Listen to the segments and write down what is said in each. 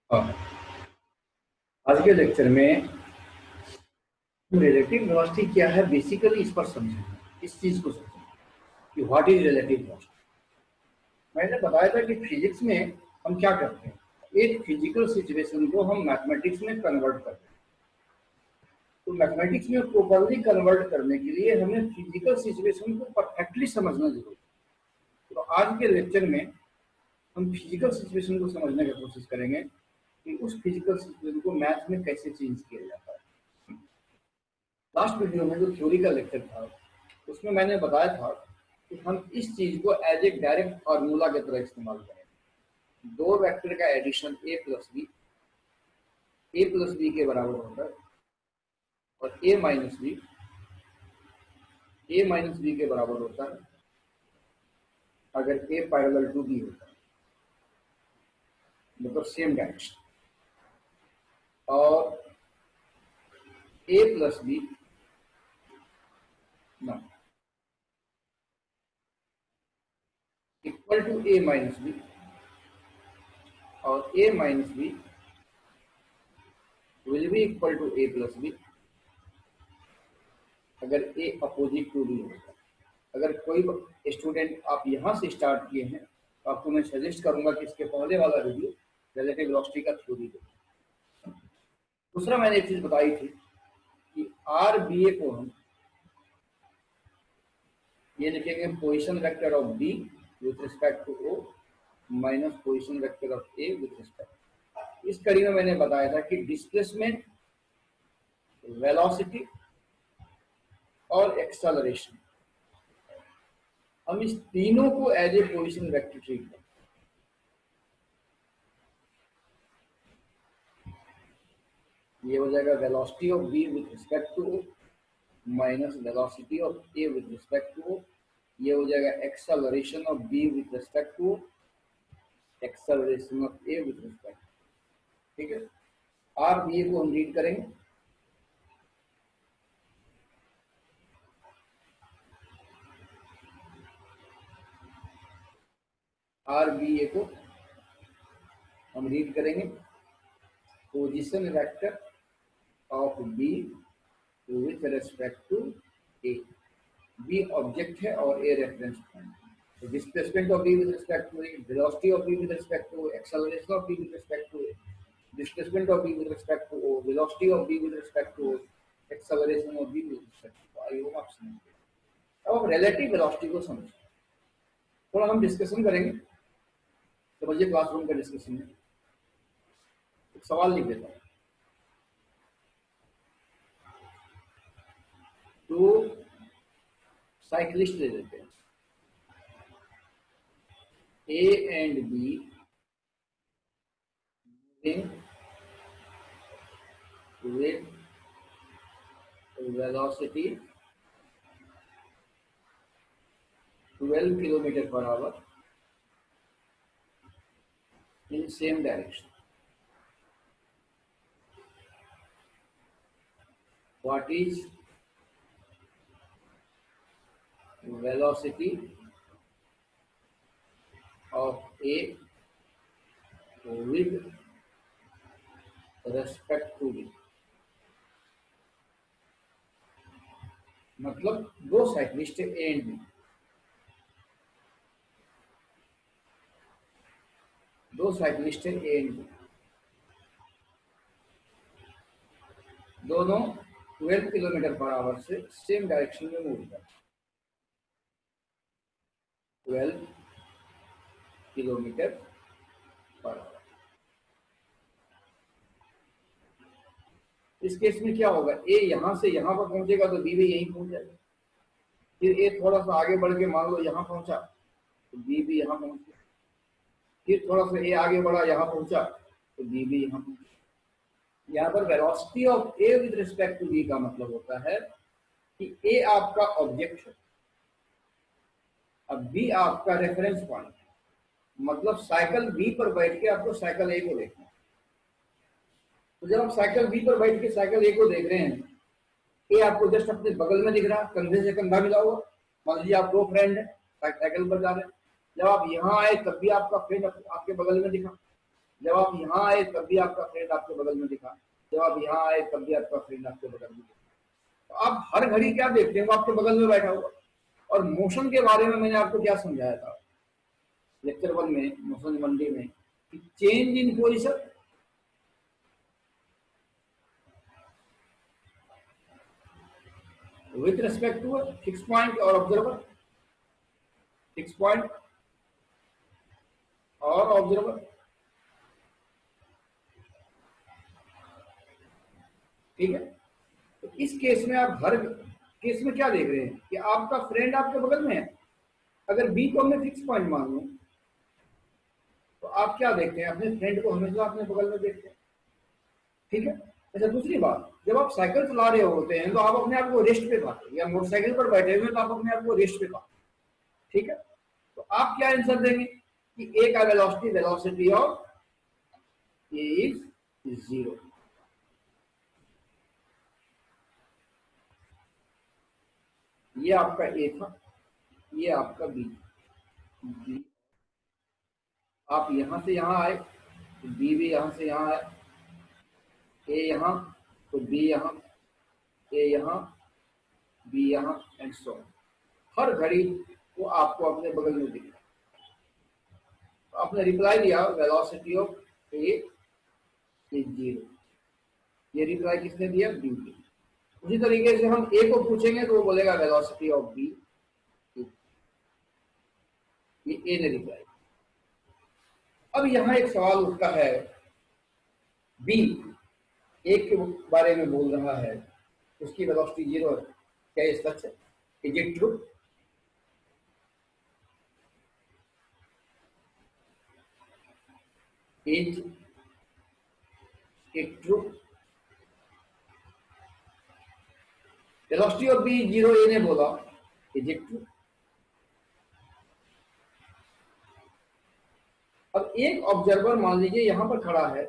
हाँ, आज के लेक्चर में रिलेटिव वेलोसिटी क्या है बेसिकली इस पर समझेंगे, इस चीज को समझेंगे कि व्हाट इज रिलेटिव वेलोसिटी। मैंने बताया था कि फिजिक्स में हम क्या करते हैं, एक फिजिकल सिचुएशन को हम मैथमेटिक्स में कन्वर्ट करते हैं। तो मैथमेटिक्स में प्रॉपर्ली कन्वर्ट करने के लिए हमें फिजिकल सिचुएशन को परफेक्टली समझना जरूरी है। तो आज के लेक्चर में हम फिजिकल सिचुएशन को समझने की कोशिश करेंगे कि उस फिजिकल सिचुएशन को मैथ में कैसे चेंज किया जाता है। लास्ट वीडियो में जो थ्योरी का लेक्चर था उसमें मैंने बताया था कि हम इस चीज को एज ए डायरेक्ट फार्मूला की तरह इस्तेमाल करें। दो वेक्टर का एडिशन ए प्लस बी के बराबर होता है और ए माइनस बी के बराबर होता है अगर ए पैरेलल टू बी होता है, मतलब सेम डायरेक्शन। और A plus B equal to A minus B और A minus B will be equal to A plus B अगर ए अपोजिट टू बी होता है। अगर कोई स्टूडेंट आप यहाँ से स्टार्ट किए हैं तो आपको मैं सजेस्ट करूंगा कि इसके पहले वाला वीडियो रिलेटिव वेलोसिटी का थ्योरी देखें। दूसरा मैंने एक चीज बताई थी कि आर बी ए को हम ये लिखेंगे position vector of B with respect to O minus position vector of A with respect. इस कड़ी में मैंने बताया था कि डिस्प्लेसमेंट, वेलोसिटी और एक्सेलरेशन, हम इस तीनों को as a position vector treat करते हैं। ये हो जाएगा velocity of B with respect to O minus velocity of A with respect to O. ये हो जाएगा acceleration of B with respect to O, acceleration of A with respect. ठीक है, आर बी ए को हम रीड करेंगे। आर बी ए को हम रीड करेंगे position vector of B with respect to A. B object है और A reference point. Displacement of B with respect to A, velocity of B with respect to, acceleration of B with respect to A, displacement of B with respect to O, velocity of B with respect to O, acceleration of B with respect to. I hope आप समझ गए। अब हम relative velocity को समझें, थोड़ा हम discussion करेंगे। समझिए क्लासरूम का डिस्कशन में एक सवाल लिख देता हूँ। तो साइक्लिस्ट ले लेते हैं, A and B with velocity 12 kilometer per hour in same direction. What is velocity of A with respect to B? मतलब दो साइक्लिस्ट है ए एंड बी, दो साइक्लिस्ट है ए एंड बी, दोनों 12 किलोमीटर पर आवर से सेम डायरेक्शन में move कर 12 kilometre per hour. इस केस में क्या होगा, ए यहां से यहां पर पहुंचेगा तो बी भी यहीं पहुंच जाएगा। फिर ए थोड़ा सा आगे बढ़ के मान लो यहां पहुंचा तो बी भी यहां पहुंच गया। फिर थोड़ा सा ए आगे बढ़ा यहां पहुंचा तो बी भी यहां पहुंचा। यहाँ पर velocity of A with respect to B का मतलब होता है कि ए आपका ऑब्जेक्ट है, अब बी आपका रेफरेंस पॉइंट है। मतलब साइकिल बी पर बैठ के आपको साइकिल ए को देखना है। तो जब आप साइकिल बी पर बैठ के साइकिल ए को देख रहे हैं, ए आपको जस्ट अपने बगल में दिख रहा, कंधे से कंधा मिला हुआ। मान लीजिए आप दो फ्रेंड है, साइकिल पर जा रहे हैं, जब आप यहाँ आए तब भी आपका फ्रेंड आपके बगल में दिखा। जब आप यहाँ आए तब भी आपका फ्रेंड आपके बगल में दिखा, जब आप यहाँ आए तब भी आपका फ्रेंड आपके बगल में दिखा। तो आप हर घड़ी क्या देखते हैं, वो आपके बगल में बैठा हुआ। और मोशन के बारे में मैंने आपको क्या समझाया था लेक्चर 1 में, मोशन मंडी में, कि change in position with respect to a fixed point or observer, fixed point or observer। ठीक है, तो इस केस में आप हर केस में क्या देख रहे हैं कि आपका फ्रेंड आपके बगल में है। अगर बी को हमने फिक्स पॉइंट मान लूं तो आप क्या देखते हैं, अपने फ्रेंड को हमेशा अपने बगल में देखते हैं। ठीक है। अच्छा, दूसरी बात, जब आप साइकिल चला रहे होते हैं तो आप अपने आप को रेस्ट पे पाते हैं, या मोटरसाइकिल पर बैठे हुए तो आप अपने आप को रेस्ट पे पाते हैं। ठीक है, तो आप क्या आंसर देंगे कि ए का वेलोसिटी ऑफ ए इज 0। ये आपका ए था, ये आपका बी। आप यहां से यहां आए तो बी भी यहां से यहां आए, ए यहां तो बी यहां, ए यहां बी यहां, एंड सो ऑन। हर घड़ी वो आपको अपने बगल में दिख रहा है। तो आपने रिप्लाई दिया वेलोसिटी ऑफ ए इज 0। ये रिप्लाई किसने दिया, बी ने। उसी तरीके से हम ए को पूछेंगे तो वो बोलेगा वेलोसिटी ऑफ बी, ये ए ने रिप्लाई। अब यहां एक सवाल उठता है, बी एक के बारे में बोल रहा है, उसकी वेलोसिटी 0 है, क्या ये सच है, is it true? Is it true? Velocity of B 0 A ने बोला, इज इट ट्रू? अब एक ऑब्जर्वर मान लीजिए यहां पर खड़ा है,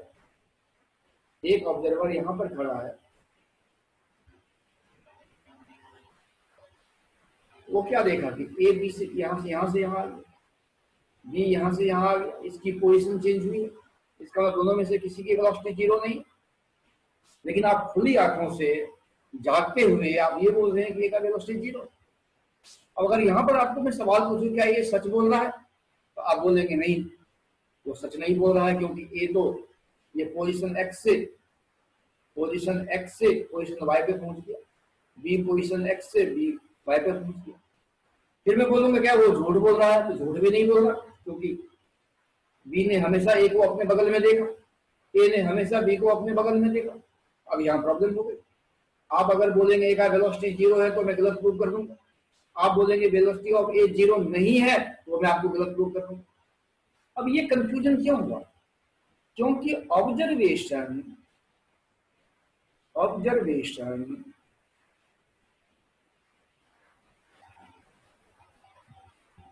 एक ऑब्जर्वर यहां पर खड़ा है, वो क्या देखा कि ए बी से यहां से यहां आ गया, बी यहां से यहां आ गया, इसकी पोजीशन चेंज हुई है, इसका मतलब दोनों में से किसी की वेलोसिटी 0 नहीं। लेकिन आप खुली आंखों से जागते हुए आप ये बोल रहे हैं कि ए का वेलोसिटी 0। अब अगर यहां पर आपको मैं सवाल पूछूं क्या ये सच बोल रहा है, तो आप बोलेंगे नहीं, वो सच नहीं बोल रहा है, क्योंकि ए तो ये पोजीशन एक्स से पोजीशन वाई पे पहुंच गया, बी पोजीशन एक्स से बी वाई पे पहुंच गया। फिर मैं बोलूंगा क्या वो झूठ बोल रहा है, तो झूठ भी नहीं बोल रहा, क्योंकि बी ने हमेशा ए को अपने बगल में देखा, ए ने हमेशा बी को अपने बगल में देखा। अब यहाँ प्रॉब्लम हो गई। आप अगर बोलेंगे ए का वेलोसिटी 0 है तो मैं गलत प्रूव कर दूंगा, आप बोलेंगे वेलोसिटी ऑफ ए 0 नहीं है तो मैं आपको गलत प्रूव कर दूंगा। अब ये कंफ्यूजन क्यों हुआ, क्योंकि ऑब्जर्वेशन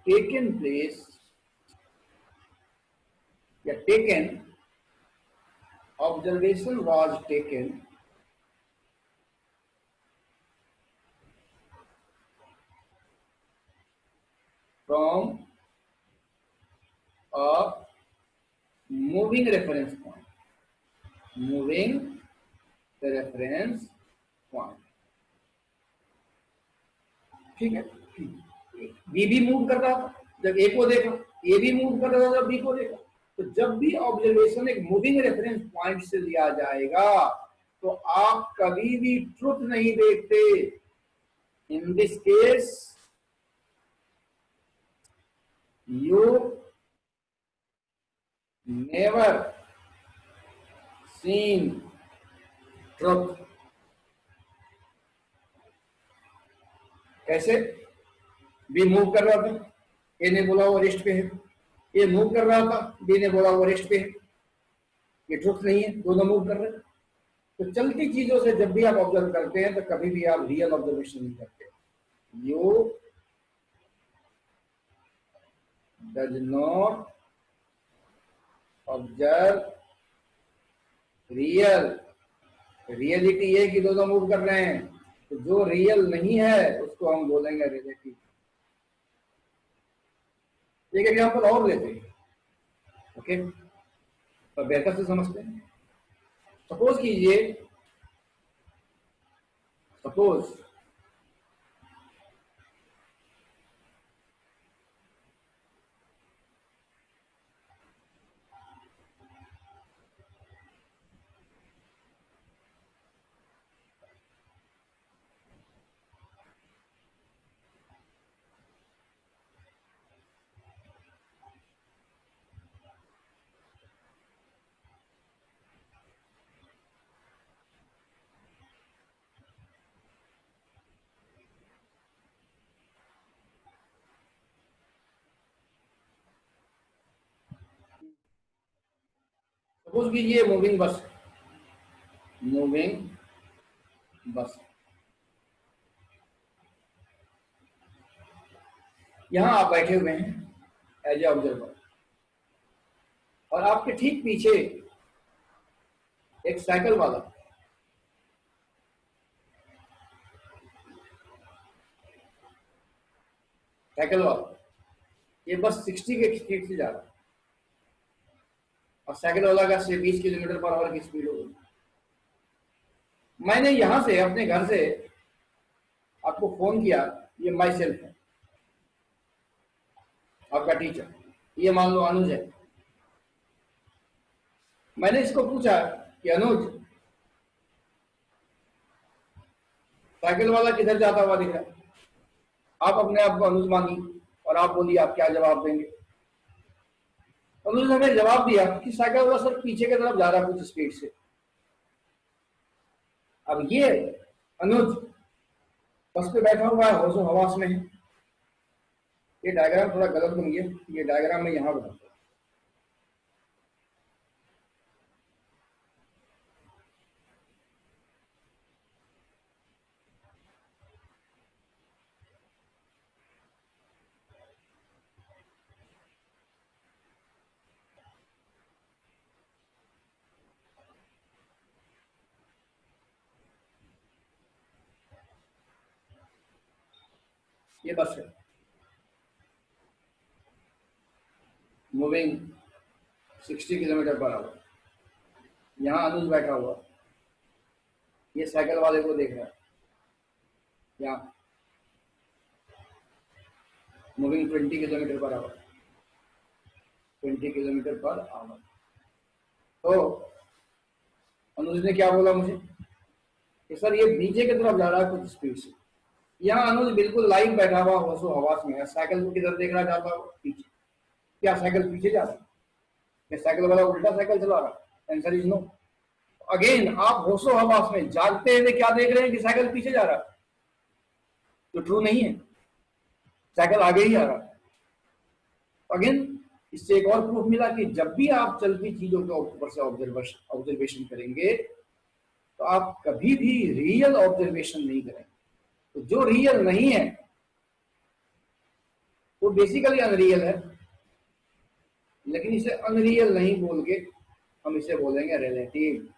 taken place या observation was taken from a moving reference point, ठीक है। बी भी मूव कर रहा था जब ए को देखा, ए भी मूव कर रहा था जब बी को देखा। तो जब भी ऑब्जर्वेशन एक मूविंग रेफरेंस पॉइंट से लिया जाएगा तो आप कभी भी ट्रुथ नहीं देखते। In this case you never seen truth. कैसे? बी मूव कर रहा था, ए ने बोला वो रेस्ट पे है, ए मूव कर रहा था, बी ने बोला वो रेस्ट पे है, ये ट्रुथ नहीं है, दोनों मूव कर रहे हैं। तो चलती चीजों से जब भी आप ऑब्जर्व करते हैं तो कभी भी आप रियल ऑब्जर्वेशन नहीं करते। You does not observe real. Reality है कि दोनों मूव कर रहे हैं, तो जो रियल नहीं है उसको हम बोलेंगे रिलेटिव। एक एग्जाम्पल और लेते हैं, ओके। और बेहतर से समझते हैं। सपोज कीजिए, सपोज सपोज कीजिए मूविंग बस, मूविंग बस, यहां आप बैठे हुए हैं एज ए ऑब्जर्वर, और आपके ठीक पीछे एक साइकिल वाला, साइकिल वाला ये बस 60 के स्पीड से जा रहा है, और साइकिल वाला का से 20 किलोमीटर पर आवर की स्पीड होगी। मैंने यहां से अपने घर से आपको फोन किया, ये माई सेल्फ है, आपका टीचर, ये मान लो अनुज है। मैंने इसको पूछा कि अनुज, साइकिल वाला किधर जाता हुआ दिख रहा है? आप अपने आप को अनुज मानी और आप बोलिए आप क्या जवाब देंगे? अनुज ने हमें जवाब दिया कि साइकिल वाला सर पीछे की तरफ जा रहा है कुछ स्पीड से। अब ये अनुज बस पे बैठा हुआ है, होशो हवास में है। ये डायग्राम थोड़ा गलत बन गया, ये डायग्राम में यहां बनाता हूं। ये बस है मूविंग 60 किलोमीटर पर आवर, यहाँ अनुज बैठा हुआ, ये साइकिल वाले को देख रहा है, यहाँ moving 20 kilometre per hour, 20 kilometre per hour. तो अनुज ने क्या बोला मुझे कि सर ये नीचे की तरफ जा रहा है कुछ स्पीड से। यहाँ अनुज बिल्कुल लाइव बैठा हुआ होशो हवास में है, साइकिल को किधर देख रहा जाता हुआ? पीछे। क्या साइकिल पीछे जा रही है? क्या साइकिल वाला उल्टा साइकिल चला रहा है? Answer is no. अगेन आप होशो हवास में जागते हुए क्या देख रहे हैं कि साइकिल पीछे जा रहा है, तो ट्रू नहीं है, साइकिल आगे ही आ रहा है। अगेन इससे एक और प्रूफ मिला कि जब भी आप चलती चीजों के ऊपर से ऑब्जर्वेशन करेंगे तो आप कभी भी रियल ऑब्जर्वेशन नहीं करेंगे। तो जो रियल नहीं है वो बेसिकली अनरियल है, लेकिन इसे अनरियल नहीं बोल के हम इसे बोलेंगे रिलेटिव।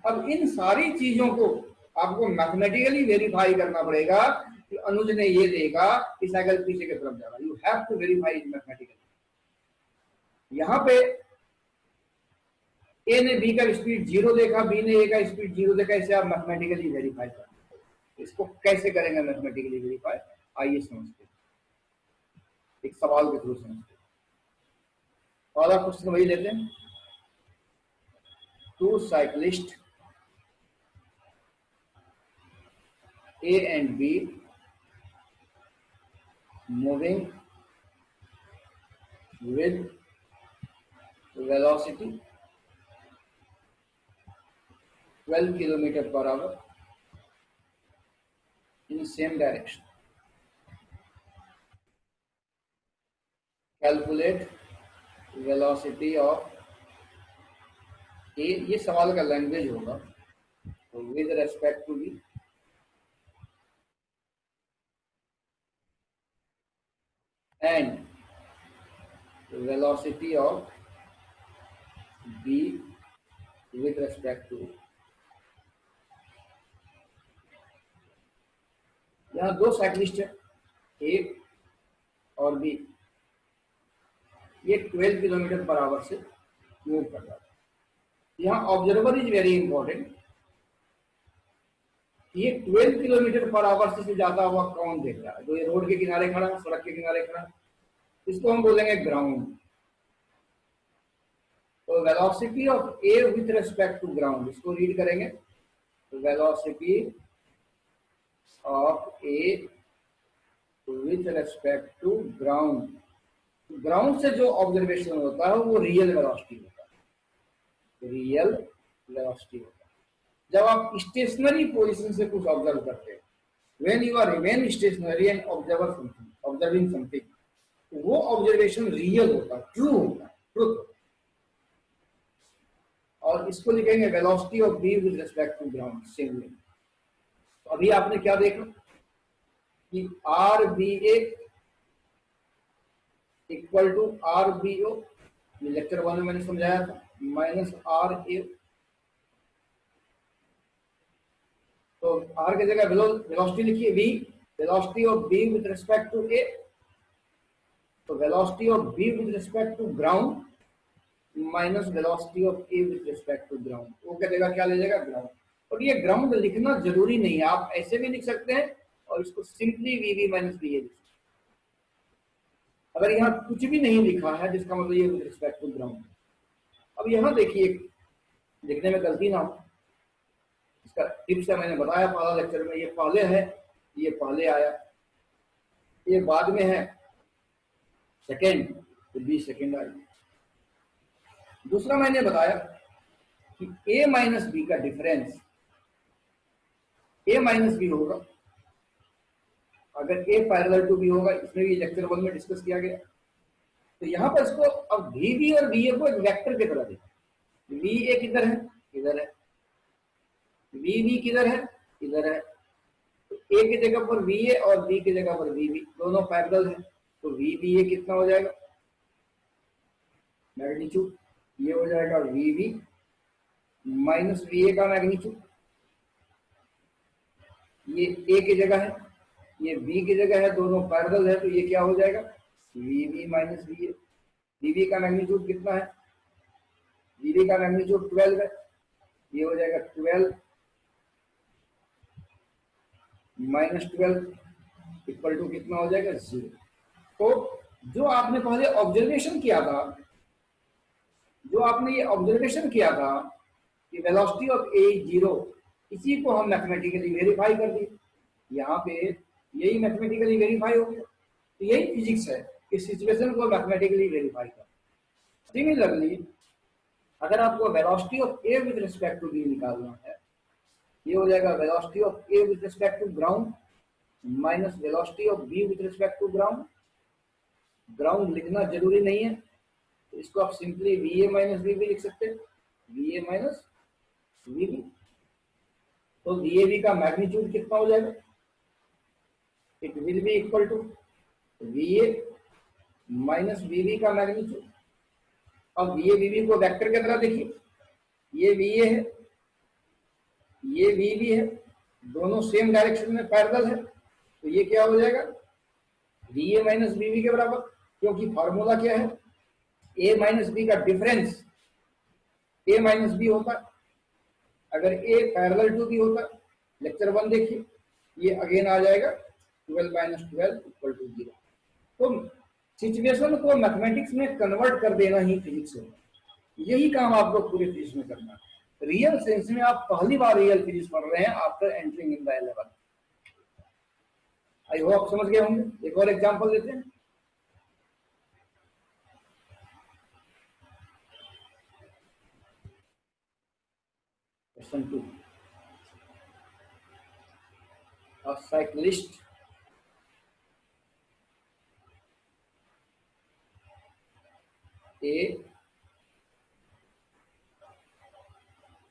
अब इन सारी चीजों को आपको मैथमेटिकली वेरीफाई करना पड़ेगा कि अनुज ने ये देखा कि साइकिल पीछे की तरफ जा रहा है। You have to verify it mathematically. यहां पे ए ने बी का स्पीड 0 देखा, बी ने ए का स्पीड 0 देखा, इसे आप मैथमेटिकली वेरीफाई करें। इसको कैसे करेंगे मैथमेटिकली वेरीफाई? आइए समझते हैं, एक सवाल के थ्रू समझते हैं। पहला क्वेश्चन वही लेते हैं, two cyclist A and B moving with velocity 12 kilometer per hour in same direction. Calculate velocity of A, ये सवाल का लैंग्वेज होगा, तो with respect to B, and velocity of B with respect to A. यहाँ दो cyclist है, A और B। ये 12 किलोमीटर पर आवर से मूव कर रहा है। यहाँ ऑब्जर्वर इज वेरी इंपॉर्टेंट। ये 12 किलोमीटर पर आवर से जाता हुआ कौन देख रहा है? जो ये रोड के किनारे खड़ा है, सड़क के किनारे खड़ा है, इसको हम बोलेंगे ग्राउंड। तो velocity of A with respect to ground, इसको रीड करेंगे। तो velocity of A with respect to ground, ground से जो ऑब्जर्वेशन होता है वो रियल वेलोसिटी होता है, रियल वेलोसिटी होता है। जब आप स्टेशनरी पोजीशन से कुछ ऑब्जर्व करते हैं, when you are remain stationary and observing something, वो ऑब्जर्वेशन रियल होता है, ट्रू होता है, ट्रुथ होता है। और इसको लिखेंगे velocity of B with respect to ground, same way. तो अभी आपने क्या देखा कि R B A equal to R B O, lecture 1 में मैंने समझाया था, माइनस आर ए। तो आर की जगह वेलोसिटी लिखिए v, velocity of B with respect to A. तो velocity of B with respect to ground minus velocity of A with respect to ground, वो क्या देगा, क्या ले जाएगा, ग्राउंड। और ये ग्राउंड लिखना जरूरी नहीं है, आप ऐसे भी लिख सकते हैं और इसको simply V V minus B A लिख सकते हैं। अगर यहाँ कुछ भी नहीं लिखा है जिसका मतलब ये विद रिस्पेक्ट टू ग्राउंड। अब यहाँ देखिए, लिखने में गलती ना हो, इसका टिप्स है, मैंने बताया पहला लेक्चर में, ये पहले है, ये पहले आया, ये बाद में है सेकेंड, तो बी सेकेंड आएगी। दूसरा मैंने बताया कि a माइनस बी का डिफरेंस a माइनस बी होगा अगर a पैरेलल टू बी होगा, इसमें भी लेक्चर 1 में डिस्कस किया गया। तो यहां पर इसको अब vb और va को एक वेक्टर की तरह देखा, va किधर है, इधर है, vb किधर है, इधर है। तो a की जगह पर va और b की जगह पर vb, दोनों पैरेलल है, तो vba कितना हो जाएगा, मैग्नीट्यूड, ये हो जाएगा vb माइनस va का मैग्नीट्यूड। ये a की जगह है, ये b की जगह है, दोनों पैरेलल है, तो ये क्या हो जाएगा, vb माइनस va। vb का मैग्नीट्यूड कितना है, vb का मैग्नीट्यूड 12 है, ये हो जाएगा 12 माइनस 12 इक्वल टू कितना हो जाएगा, 0। तो जो आपने पहले ऑब्जर्वेशन किया था, जो आपने ये ऑब्जर्वेशन किया था कि वेलोसिटी ऑफ ए 0, इसी को हम मैथमेटिकली वेरीफाई कर दिए। यहाँ पे यही मैथमेटिकली वेरीफाई हो गया। तो यही फिजिक्स है, इस सिचुएशन को मैथमेटिकली वेरीफाई कर। सिमिलरली अगर आपको velocity of A with respect to B निकालना है, ये हो जाएगा velocity of A with respect to ground minus velocity of B with respect to ground. Ground लिखना जरूरी नहीं है, तो इसको आप simply V A minus V B लिख सकते हैं, V A minus V B. तो वी ए बी का मैग्नीट्यूड कितना हो जाएगा, it will be equal to V A minus V B का मैग्नीट्यूड। अब वी ए वी बी को वेक्टर की तरह देखिए, ये वी ए है, ये वी बी है, दोनों सेम डायरेक्शन में पैरेलल है, तो ये क्या हो जाएगा, V A minus V B के बराबर। क्योंकि फॉर्मूला क्या है, ए माइनस बी का डिफरेंस ए माइनस बी होता है। अगर ए पैरेलल टू बी होता, लेक्चर 1 देखिए, ये अगेन आ जाएगा 12 माइनस 12 इक्वल टू 0। तो सिचुएशन को मैथमेटिक्स में कन्वर्ट कर देना ही फिजिक्स है। यही काम आपको पूरे फिजिक्स में करना है। रियल सेंस में आप पहली बार रियल फिजिक्स पढ़ रहे हैं after entering in the level. I hope समझ गए होंगे। एक और एग्जांपल लेते हैं। Question 2, a cyclist A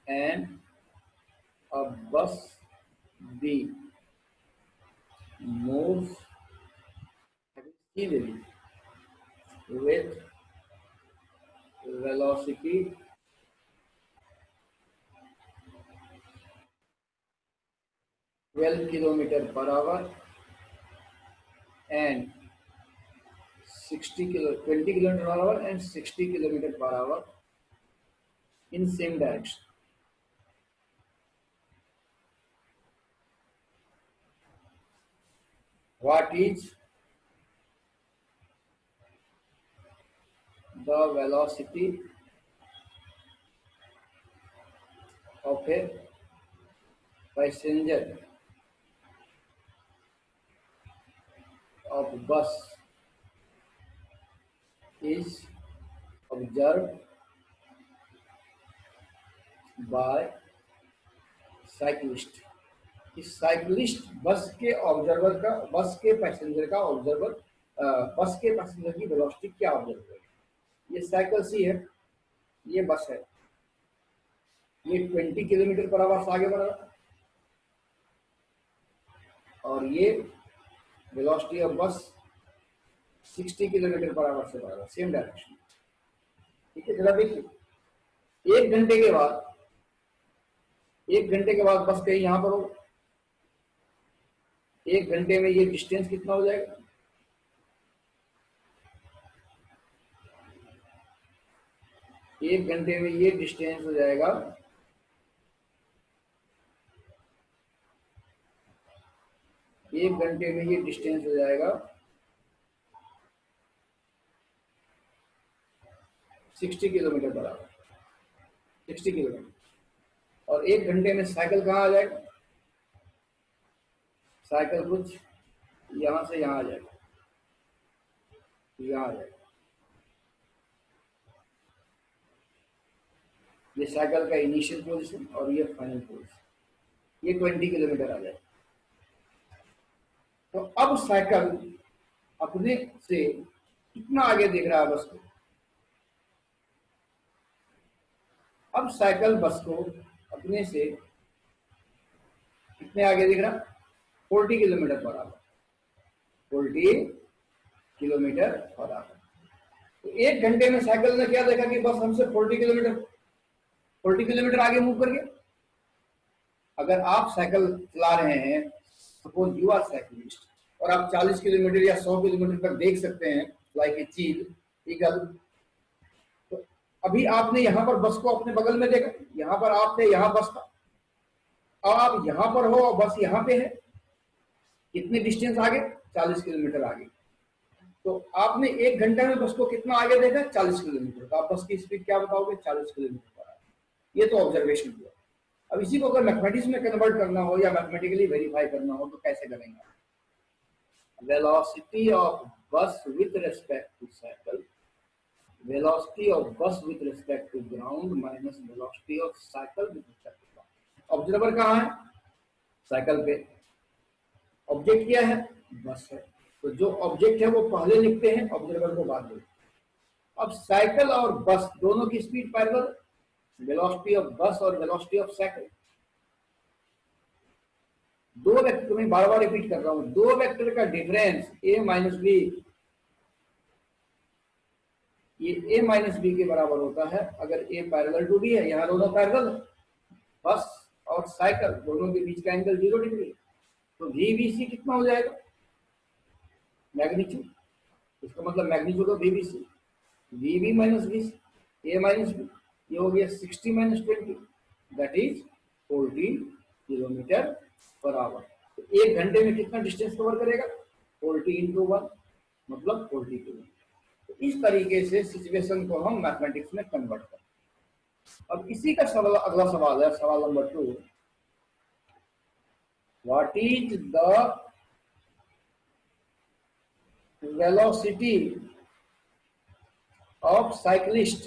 and a bus B moves aggressively with velocity 12 km per hour and 20 kilometer per hour and 60 kilometer per hour in same direction. What is the velocity of a passenger of bus is observed by cyclist? इस cyclist बस के observer का, बस के passenger का observer, बस के passenger की वेलोसिटी क्या ऑब्जर्व करेगा? ये साइकिल सी है, ये बस है, ये 20 किलोमीटर पर आवर से आगे बढ़ रहा है और ये वेलोसिटी ऑफ बस 60 किलोमीटर पर आवर से बढ़ रहा है, सेम डायरेक्शन। ठीक है, जरा देखिए, एक घंटे के बाद बस कहीं यहां पर हो, एक घंटे में ये डिस्टेंस कितना हो जाएगा? एक घंटे में ये डिस्टेंस हो जाएगा 60 किलोमीटर पर आवर, 60 किलोमीटर। और एक घंटे में साइकिल कहाँ आ जाएगा? साइकिल कुछ यहां से यहां आ जाएगा, यहां आ जाएगा। ये साइकिल का इनिशियल पोजीशन और ये फाइनल पोजीशन, ये 20 किलोमीटर आ जाएगा। तो अब साइकिल अपने से कितना आगे दिख रहा है बस को? अब साइकिल बस को अपने से कितने आगे दिख रहा? 40 kilometre per hour, 40 kilometre per hour. तो एक घंटे में साइकिल ने क्या देखा कि बस हमसे 40 किलोमीटर आगे मूव कर गया। अगर आप साइकिल चला रहे हैं, सपोज यू आर साइकिलिस्ट, और आप 40 किलोमीटर या 100 किलोमीटर तक देख सकते हैं लाइक ए चील, ईगल, तो अभी आपने यहाँ पर बस को अपने बगल में देखा, यहाँ पर आप थे, यहाँ बस था, अब आप यहाँ पर हो और बस यहाँ पे है, कितने डिस्टेंस आगे? 40 किलोमीटर आगे। तो आपने एक घंटे में बस को कितना आगे देखा? 40 किलोमीटर। तो आप बस की स्पीड क्या बताओगे? 40 किलोमीटर पर आवर। ये तो ऑब्जर्वेशन हुआ। अब इसी को अगर मैथमेटिक्स में कन्वर्ट करना हो या मैथमेटिकली वेरीफाई करना हो तो कैसे करेंगे? Velocity of bus with respect to cycle, velocity of bus with respect to ground minus velocity of cycle with respect to ground. Observer कहाँ है? साइकिल पे। ऑब्जेक्ट क्या है? बस है। तो जो ऑब्जेक्ट है वो पहले लिखते हैं, ऑब्जर्वर को बाद में। अब साइकिल और बस दोनों की स्पीड पैरेलल, वेलोसिटी ऑफ बस और वेलोसिटी ऑफ साइकिल, दो वेक्टर में बार बार रिपीट कर रहा हूं, दो वेक्टर का डिफरेंस a माइनस बी, ये a माइनस बी के बराबर होता है अगर a पैरेलल टू b है। यहां दोनों पैरेलल, बस और साइकिल दोनों के बीच का एंगल 0 डिग्री है। तो VBC कितना हो जाएगा? मैग्नीट्यूड, इसका मतलब magnitude of VBC, VB minus BC, A minus B, ये हो गया 60 minus 20, that is 40 kilometre per hour. तो एक घंटे में कितना डिस्टेंस कवर करेगा? 40 इंटू 1 मतलब 40 किलोमीटर। तो इस तरीके से सिचुएशन को हम मैथमेटिक्स में कन्वर्ट करते हैं। अब इसी का सवाल, अगला सवाल है, सवाल number 2, what is the velocity of cyclist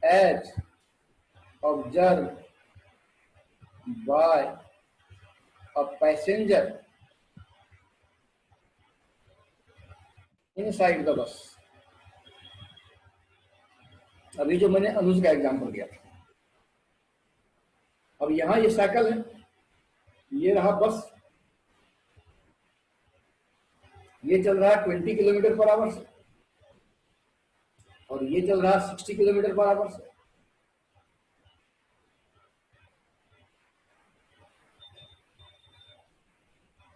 as observed by a passenger inside the bus? अभी जो मैंने अनुज का एग्जाम्पल दिया था, अब यहां ये साइकिल है, ये रहा बस, ये चल रहा है 20 किलोमीटर पर आवर से और ये चल रहा है 60 किलोमीटर पर आवर से।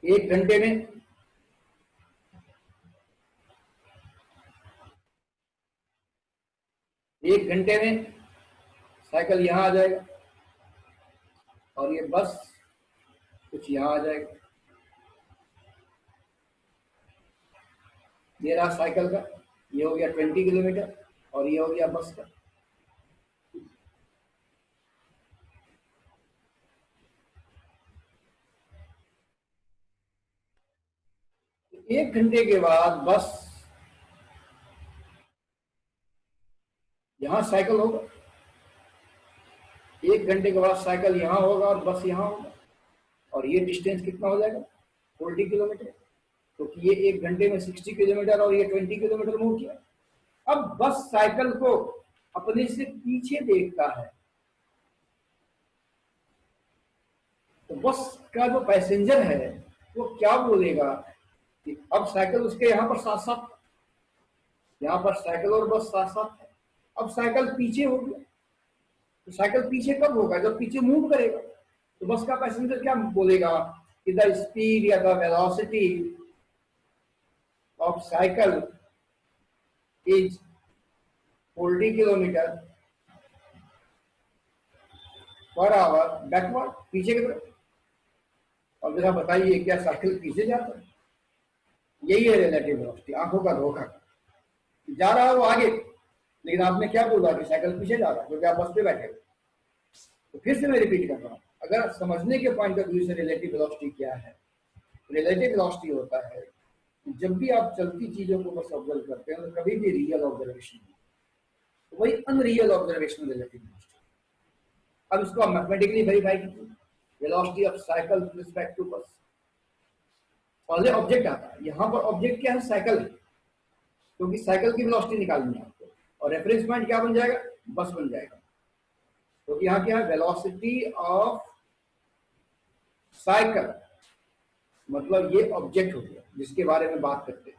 एक घंटे में 1 घंटे में साइकिल यहाँ आ जाएगा और ये बस कुछ यहाँ आ जाएगा। ये रहा साइकिल का, ये हो गया 20 किलोमीटर और ये हो गया बस का। एक घंटे के बाद बस यहां साइकिल होगा, 1 घंटे के बाद साइकिल यहां होगा और बस यहां होगा, और ये डिस्टेंस कितना हो जाएगा 40 किलोमीटर, क्योंकि तो ये 1 घंटे में 60 किलोमीटर और ये 20 किलोमीटर मूव किया। अब बस साइकिल को अपने से पीछे देखता है, तो बस का जो पैसेंजर है वो क्या बोलेगा कि अब साइकिल उसके यहाँ पर साथ साथ, यहाँ पर साइकिल और बस साथ साथ है, अब साइकिल पीछे हो गया। तो साइकिल पीछे कब होगा, जब पीछे मूव करेगा। तो बस का पैसेंजर क्या बोलेगा कि द स्पीड या the velocity of cycle is 40 kilometre per hour backward, पीछे की तरफ। और जरा बताइए क्या साइकिल पीछे जाता है? यही है रिलेटिव वेलोसिटी, आंखों का धोखा। जा रहा है वो आगे, लेकिन आपने क्या बोला कि साइकिल पीछे जा रहा है क्योंकि आप बस पे बैठे हो। तो फिर से मैं रिपीट कर रहा हूं, अगर समझने के पॉइंट ऑफ व्यू से रिलेटिव वेलोसिटी क्या है, रिलेटिव वेलोसिटी होता है जब भी आप चलती चीजों को बस ऑब्जर्व करते हैं तो कभी भी रियल ऑब्जर्वेशन नहीं, तो वही अनरियल ऑब्जर्वेशन रिलेटिव वेलोसिटी। अब इसको आप मैथमेटिकली वेरीफाई कीजिए, velocity of cycle with respect to bus. पहले ऑब्जेक्ट आता है, यहां पर ऑब्जेक्ट क्या है, साइकिल है, क्योंकि साइकिल की वेलोसिटी निकालनी है आपको, और रेफरेंस पॉइंट क्या बन जाएगा, बस बन जाएगा। तो यहाँ क्या है, वेलोसिटी ऑफ साइकिल, मतलब ये ऑब्जेक्ट हो गया जिसके बारे में बात करते हैं।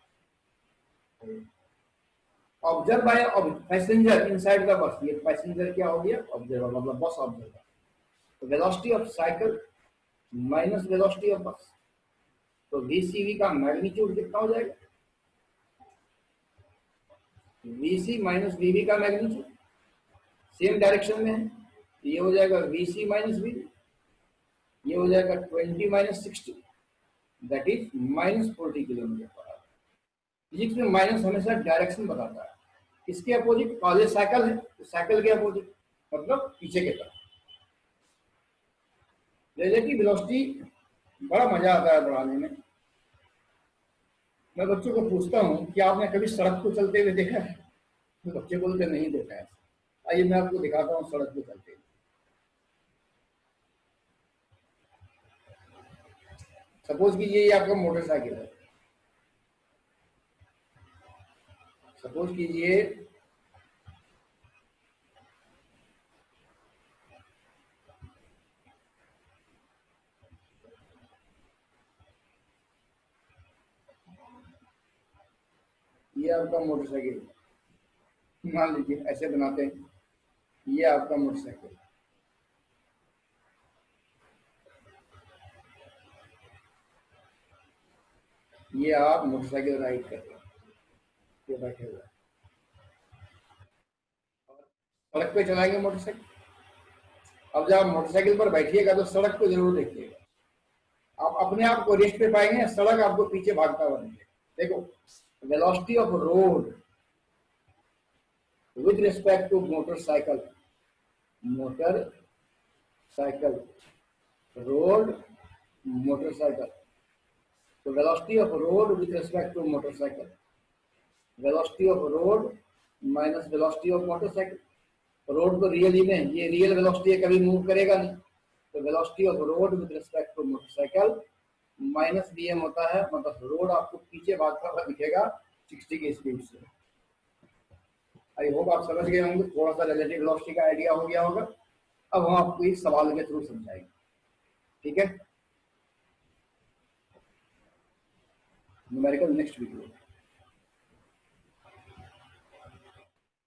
Observe by passenger inside the bus, ये पैसेंजर क्या हो गया, ऑब्जर्वर, मतलब बस ऑब्जर्वर। तो velocity of cycle minus velocity of बस, तो वीसीवी का मैग्नीट्यूड कितना हो जाएगा, वीसी माइनस वीवी का मैग्नीट्यूड, सेम डायरेक्शन में है, ये हो जाएगा वीसी माइनस वीवी, ये हो जाएगा 20 minus 60, that is minus 40 kilometre per hour. Physics में माइनस हमेशा डायरेक्शन बताता है, इसके अपोजिट, पहले साइकिल है तो साइकिल के अपोजिट मतलब पीछे के तरफ। रिलेटिव वेलोसिटी बड़ा मजा आता है पढ़ाने में। मैं बच्चों को पूछता हूँ कि आपने कभी सड़क को चलते हुए देखा है, तो बच्चे बोलते नहीं देखा है। आइए मैं आपको दिखाता हूँ सड़क को चलते हुए। सपोज कीजिए ये आपका मोटरसाइकिल है, सपोज कीजिए ये आपका मोटरसाइकिल, मान लीजिए ऐसे बनाते हैं, ये आपका मोटरसाइकिल, ये आप मोटरसाइकिल राइड कर रहे हैं, ये बैठे हुए सड़क पे चलाएंगे मोटरसाइकिल। अब जब आप मोटरसाइकिल पर बैठिएगा तो सड़क को जरूर देखिएगा, आप अपने आप को रेस्ट पे पाएंगे, सड़क आपको पीछे भागता हुआ दिखेगा। देखो, velocity of road with respect to motorcycle, motorcycle, road, motorcycle. तो velocity of road with respect to motorcycle, velocity of road minus velocity of motorcycle. Road तो रियल ही में, ये रियल वेलोसिटी है, कभी मूव करेगा नहीं, तो velocity of road with respect to motorcycle minus VM होता है, मतलब रोड आपको पीछे भागता हुआ दिखेगा 60 की स्पीड से। आई होप आप समझ गए होंगे, थोड़ा सा रिलेटिव वेलोसिटी का आइडिया हो गया होगा। अब हम आपको एक सवाल के थ्रू समझाएंगे, ठीक है। Numerical next video.